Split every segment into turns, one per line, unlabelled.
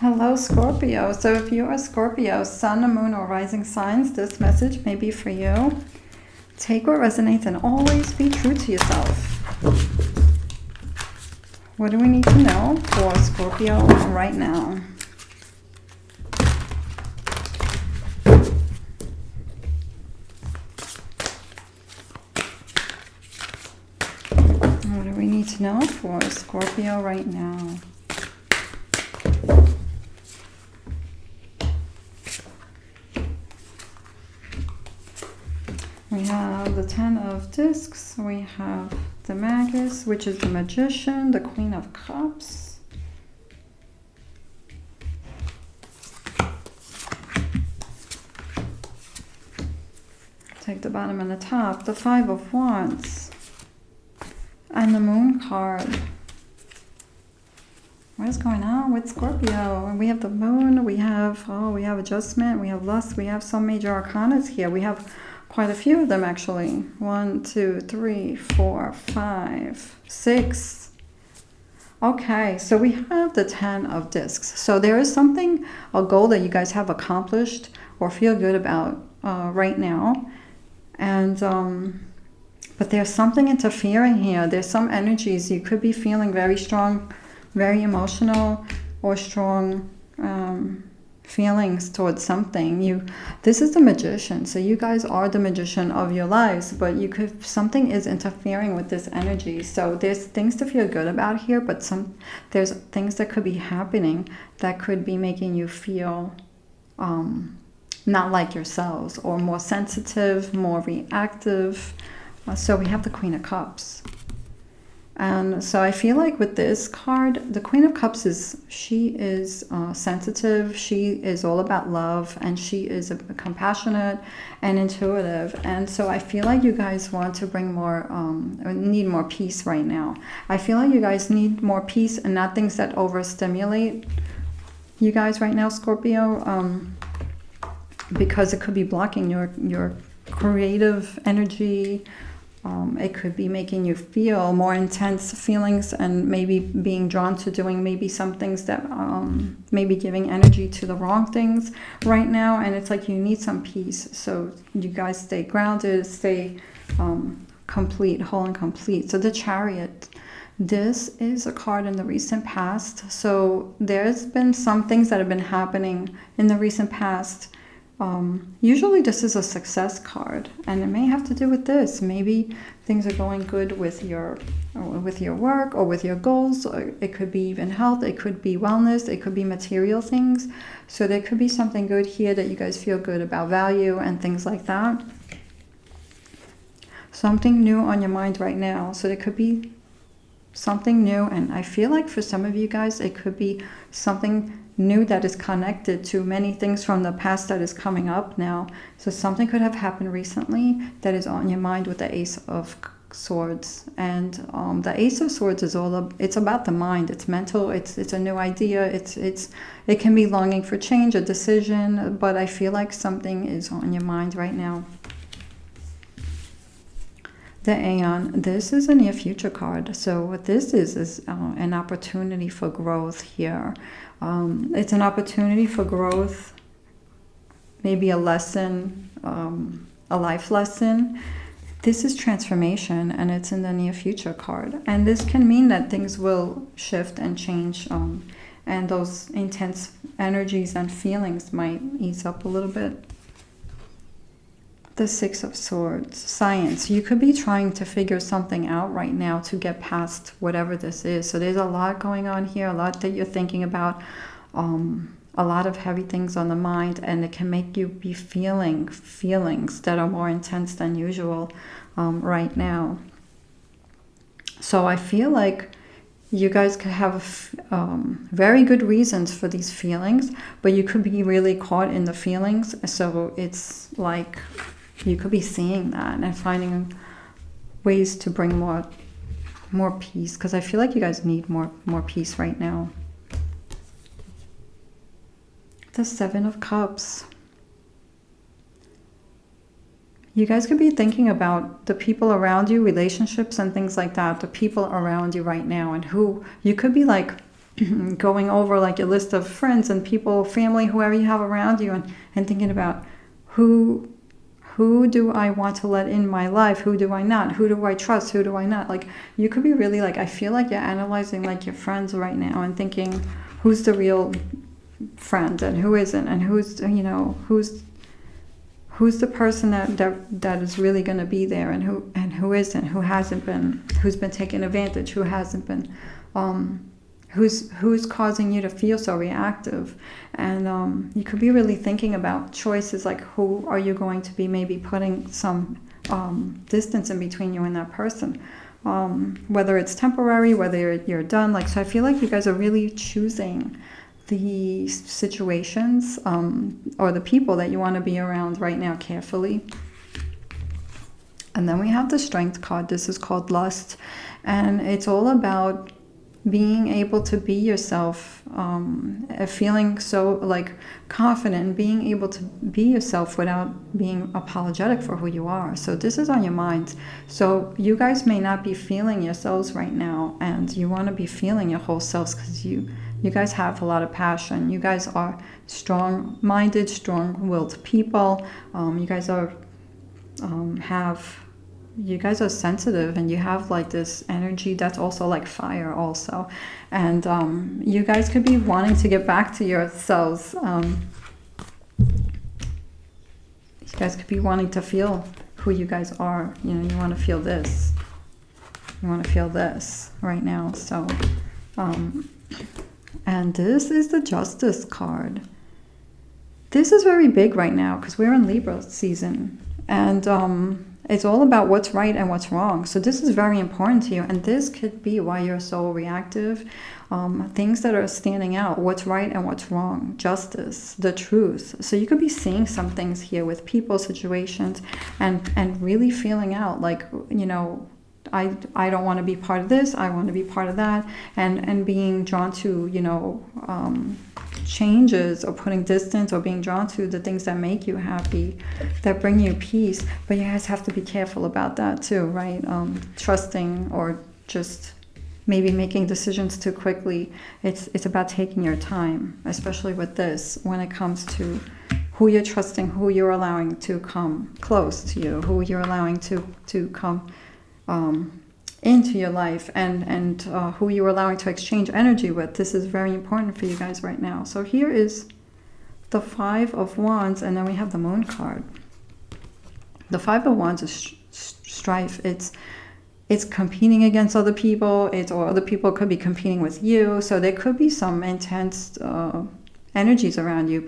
Hello, Scorpio. So if you are Scorpio, sun, moon, or rising signs, this message may be for you. Take what resonates and always be true to yourself. What do we need to know for Scorpio right now? What do we need to know for Scorpio right now? We have the Ten of Discs, we have the Magus, which is the Magician, the Queen of Cups. Take the bottom and the top, the Five of Wands, and the Moon card. What is going on with Scorpio? We have the Moon, we have adjustment, we have lust, we have some major arcanas here. We have quite a few of them actually. 1, 2, 3, 4, 5, 6. Okay, so we have the Ten of Discs. So there is something, a goal that you guys have accomplished or feel good about right now. And but there's something interfering here. There's some energies. You could be feeling very strong, very emotional, or strong feelings towards something. This is the Magician, so you guys are the magician of your lives, but something is interfering with this energy. So there's things to feel good about here, but there's things that could be happening that could be making you feel not like yourselves, or more sensitive, more reactive. So we have the Queen of Cups. And so I feel like with this card, the Queen of Cups she is sensitive, she is all about love, and she is compassionate and intuitive. And so I feel like you guys want to bring more, need more peace right now. I feel like you guys need more peace and not things that overstimulate you guys right now, Scorpio, because it could be blocking your creative energy. It could be making you feel more intense feelings and maybe being drawn to doing maybe some things that maybe giving energy to the wrong things right now. And it's like you need some peace. So you guys stay grounded, stay complete, whole and complete. So the Chariot, this is a card in the recent past. So there's been some things that have been happening in the recent past. Usually this is a success card, and it may have to do with this. Maybe things are going good with your work or with your goals. Or it could be even health, it could be wellness, it could be material things. So there could be something good here that you guys feel good about, value and things like that. Something new on your mind right now. So there could be something new, and I feel like for some of you guys it could be something new that is connected to many things from the past that is coming up now. So something could have happened recently that is on your mind with the Ace of Swords. And the Ace of Swords is it's about the mind. It's mental. It's a new idea. It can be longing for change, a decision, but I feel like something is on your mind right now. The Aeon, this is a near future card. So what this is an opportunity for growth here. It's an opportunity for growth, maybe a lesson, a life lesson. This is transformation, and it's in the near future card. And this can mean that things will shift and change, and those intense energies and feelings might ease up a little bit. The Six of Swords, science. You could be trying to figure something out right now to get past whatever this is. So there's a lot going on here, a lot that you're thinking about, a lot of heavy things on the mind, and it can make you be feeling feelings that are more intense than usual right now. So I feel like you guys could have very good reasons for these feelings, but you could be really caught in the feelings. So it's like you could be seeing that and finding ways to bring more peace, because I feel like you guys need more peace right now. The Seven of Cups. You guys could be thinking about the people around you, relationships and things like that, the people around you right now, and who you could be like going over like your list of friends and people, family, whoever you have around you, and thinking about who do I want to let in my life? Who do I not? Who do I trust? Who do I not? Like, you could be really like, I feel like you're analyzing like your friends right now and thinking, who's the real friend and who isn't, and who's, you know, who's the person that is really going to be there, and who isn't, who hasn't been, who's been taken advantage, who hasn't been, who's causing you to feel so reactive. And you could be really thinking about choices, like who are you going to be maybe putting some distance in between you and that person, whether it's temporary, whether you're done. Like, so I feel like you guys are really choosing the situations or the people that you want to be around right now carefully. And then we have the Strength card. This is called Lust, and it's all about being able to be yourself, feeling so like confident, being able to be yourself without being apologetic for who you are. So this is on your mind. So you guys may not be feeling yourselves right now, and you want to be feeling your whole selves, because you guys have a lot of passion. You guys are strong-minded, strong-willed people. You guys are you guys are sensitive, and you have like this energy that's also like fire also. And you guys could be wanting to get back to yourselves. You guys could be wanting to feel who you guys are. You know, you want to feel this. You want to feel this right now. So, and this is the Justice card. This is very big right now because we're in Libra season. And it's all about what's right and what's wrong. So this is very important to you. And this could be why you're so reactive. Things that are standing out, what's right and what's wrong, justice, the truth. So you could be seeing some things here with people, situations, and really feeling out like, you know, I don't want to be part of this, I want to be part of that, and being drawn to, you know, changes, or putting distance, or being drawn to the things that make you happy, that bring you peace. But you guys have to be careful about that too, right? Trusting, or just maybe making decisions too quickly. It's about taking your time, especially with this, when it comes to who you're trusting, who you're allowing to come close to you, who you're allowing to come into your life, and who you're allowing to exchange energy with. This is very important for you guys right now. So here is the Five of Wands, and then we have the Moon card. The Five of Wands is strife. It's competing against other people. Or other people could be competing with you. So there could be some intense energies around you.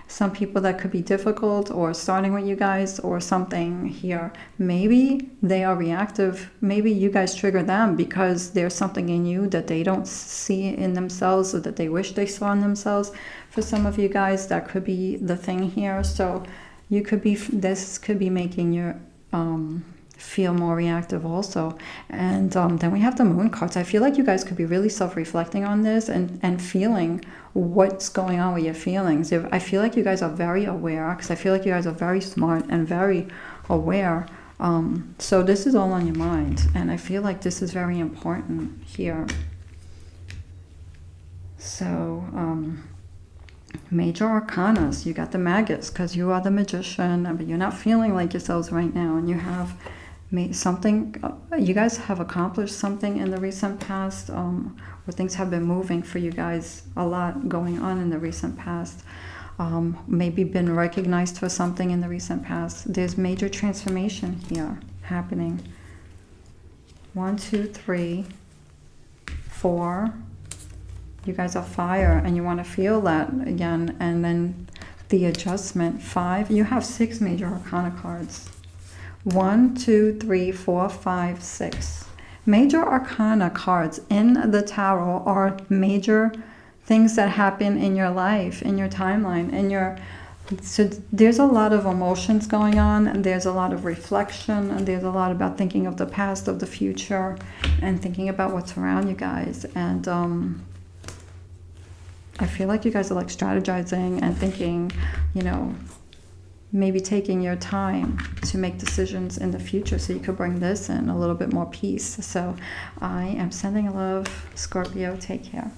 Some people that could be difficult, or starting with you guys, or something here. Maybe they are reactive. Maybe you guys trigger them because there's something in you that they don't see in themselves, or that they wish they saw in themselves. For some of you guys, that could be the thing here. So this could be making you feel more reactive also. And then we have the Moon cards. I feel like you guys could be really self-reflecting on this, and feeling what's going on with your feelings. I feel like you guys are very aware, because I feel like you guys are very smart and very aware. So this is all on your mind, and I feel like this is very important here. So major arcanas, you got the Magus, because you are the Magician, but you're not feeling like yourselves right now, and you have something, you guys have accomplished something in the recent past, where things have been moving for you guys, a lot going on in the recent past. Maybe been recognized for something in the recent past. There's major transformation here happening. 1, 2, 3, 4. You guys are fire, and you want to feel that again. And then the Adjustment, 5. You have 6 major arcana cards. 1, 2, 3, 4, 5, 6. Major arcana cards in the tarot are major things that happen in your life, in your timeline, so there's a lot of emotions going on, and there's a lot of reflection, and there's a lot about thinking of the past, of the future, and thinking about what's around you guys. And I feel like you guys are like strategizing and thinking, you know, maybe taking your time to make decisions in the future, so you could bring this in a little bit more peace. So I am sending love, Scorpio. Take care.